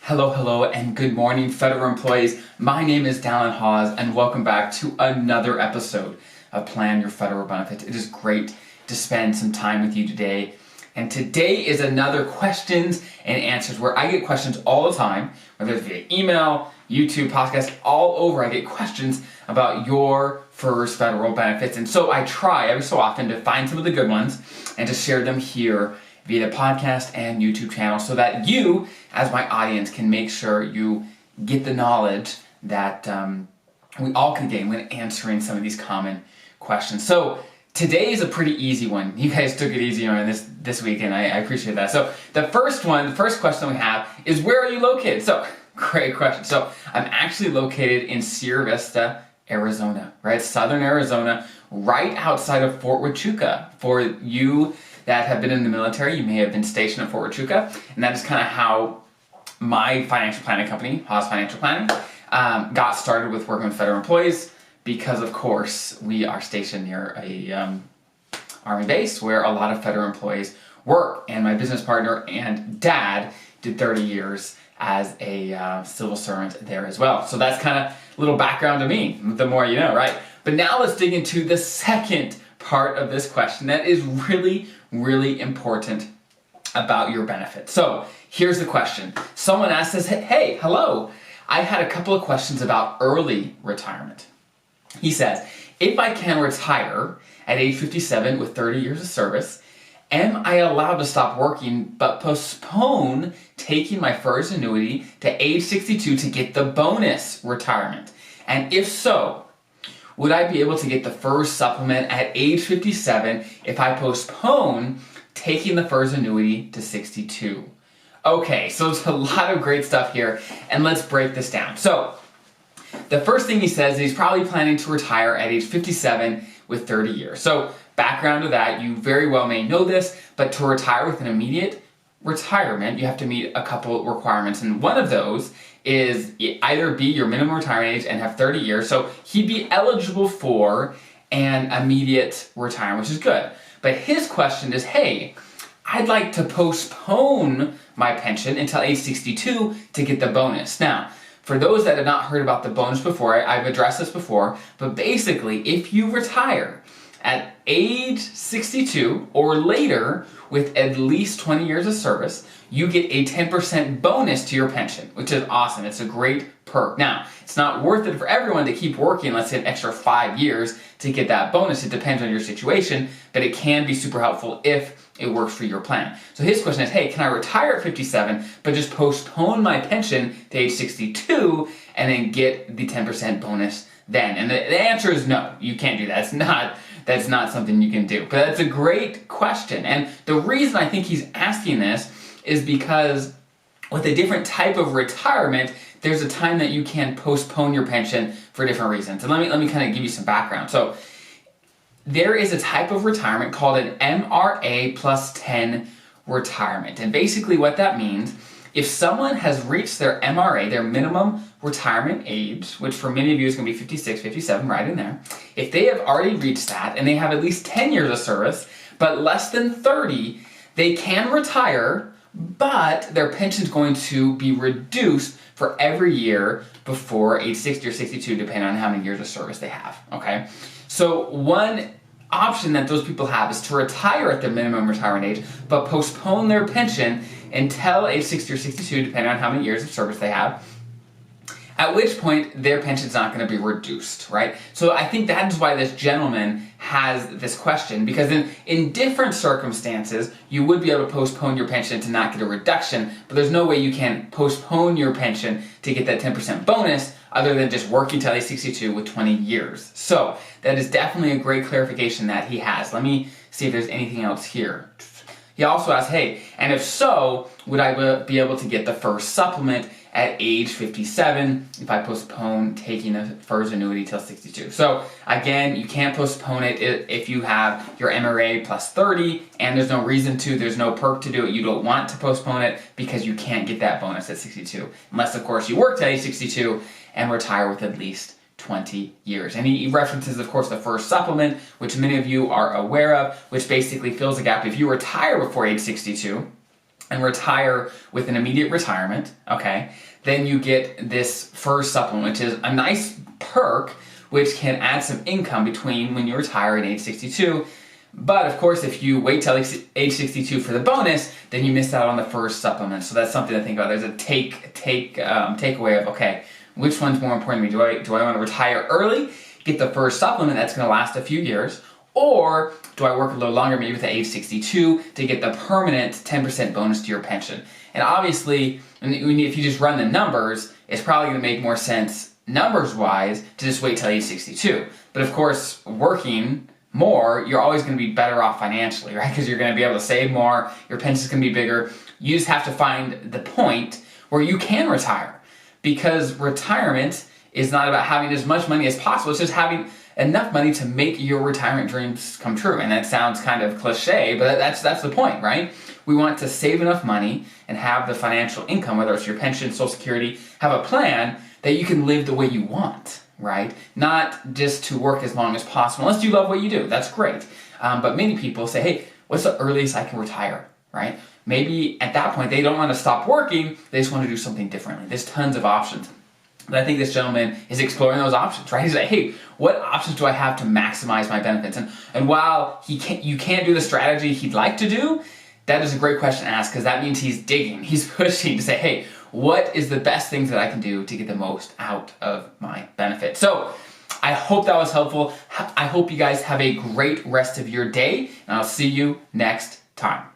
Hello, hello, and good morning, federal employees. My name is Dallen Haws, and welcome back to another episode of Plan Your Federal Benefits. It is great to spend some time with you today. And today is another questions and answers where I get questions all the time, whether it's via email, YouTube, podcast, all over. I get questions about your first federal benefits. And so I try every so often to find some of the good ones and to share them here via the podcast and YouTube channel so that you, as my audience, can make sure you get the knowledge that we all can gain when answering some of these common questions. So today is a pretty easy one. You guys took it easy on this week, and I appreciate that. So the first question we have is, where are you located? So great question. So I'm actually located in Vista, Arizona, right? Southern Arizona, right outside of Fort Huachuca. For you that have been in the military, you may have been stationed at Fort Huachuca, and that is kind of how my financial planning company, Haws Financial Planning, got started with working with federal employees, because of course we are stationed near a Army base where a lot of federal employees work, and my business partner and dad did 30 years as a civil servant there as well. So that's kind of a little background to me, the more you know, right? But now let's dig into the second part of this question that is really, really important about your benefits. So here's the question. Someone asks us, hey, hello, I had a couple of questions about early retirement. He says, if I can retire at age 57 with 30 years of service, am I allowed to stop working but postpone taking my first annuity to age 62 to get the bonus retirement? And if so, would I be able to get the first supplement at age 57 if I postpone taking the first annuity to 62? Okay, so there's a lot of great stuff here, and let's break this down. So the first thing he says is he's probably planning to retire at age 57 with 30 years. So background to that, you very well may know this, but to retire with an immediate retirement, you have to meet a couple requirements, and one of those is either be your minimum retirement age and have 30 years, so he'd be eligible for an immediate retirement, which is good. But his question is, hey, I'd like to postpone my pension until age 62 to get the bonus. Now, for those that have not heard about the bonus before, I've addressed this before, but basically, if you retire at age 62 or later with at least 20 years of service, you get a 10% bonus to your pension, which is awesome. It's a great perk. Now, it's not worth it for everyone to keep working, let's say, an extra 5 years to get that bonus. It depends on your situation, but it can be super helpful if it works for your plan. So his question is, hey, can I retire at 57, but just postpone my pension to age 62 and then get the 10% bonus then? And the answer is no, you can't do that. That's not something you can do. But that's a great question. And the reason I think he's asking this is because with a different type of retirement, there's a time that you can postpone your pension for different reasons. And let me kind of give you some background. So there is a type of retirement called an MRA plus 10 retirement. And basically what that means, if someone has reached their MRA, their minimum retirement age, which for many of you is going to be 56, 57, right in there, if they have already reached that and they have at least 10 years of service, but less than 30, they can retire, but their pension is going to be reduced for every year before age 60 or 62, depending on how many years of service they have, okay? So one option that those people have is to retire at their minimum retirement age, but postpone their pension until age 60 or 62, depending on how many years of service they have, at which point their pension's not going to be reduced, right? So I think that is why this gentleman has this question, because in different circumstances, you would be able to postpone your pension to not get a reduction, but there's no way you can postpone your pension to get that 10% bonus other than just working till age 62 with 20 years. So that is definitely a great clarification that he has. Let me see if there's anything else here. He also asks, hey, and if so, would I be able to get the first supplement at age 57 if I postpone taking the first annuity till 62? So again, you can't postpone it if you have your MRA plus 30 and there's no reason to, there's no perk to do it. You don't want to postpone it because you can't get that bonus at 62. Unless, of course, you work till age 62 and retire with at least 20 years. And he references, of course, the first supplement, which many of you are aware of, which basically fills the gap. If you retire before age 62, and retire with an immediate retirement, okay, then you get this FERS supplement, which is a nice perk which can add some income between when you retire at age 62. But of course, if you wait till age 62 for the bonus, then you miss out on the FERS supplement. So that's something to think about. There's a takeaway of, okay, which one's more important to me? Do I want to retire early, get the FERS supplement that's going to last a few years, or do I work a little longer, maybe with the age 62, to get the permanent 10% bonus to your pension? And obviously, if you just run the numbers, it's probably going to make more sense numbers-wise to just wait till age 62. But of course, working more, you're always going to be better off financially, right? Because you're going to be able to save more, your pension's going to be bigger. You just have to find the point where you can retire. Because retirement is not about having as much money as possible, it's just having enough money to make your retirement dreams come true. And that sounds kind of cliche, but that's the point, right? We want to save enough money and have the financial income, whether it's your pension, Social Security, have a plan that you can live the way you want, right? Not just to work as long as possible, unless you love what you do, that's great. But many people say, hey, what's the earliest I can retire, right? Maybe at that point, they don't want to stop working, they just want to do something differently. There's tons of options. But I think this gentleman is exploring those options, right? He's like, hey, what options do I have to maximize my benefits? And while you can't do the strategy he'd like to do, that is a great question to ask, because that means he's digging, he's pushing to say, hey, what is the best things that I can do to get the most out of my benefit? So I hope that was helpful. I hope you guys have a great rest of your day, and I'll see you next time.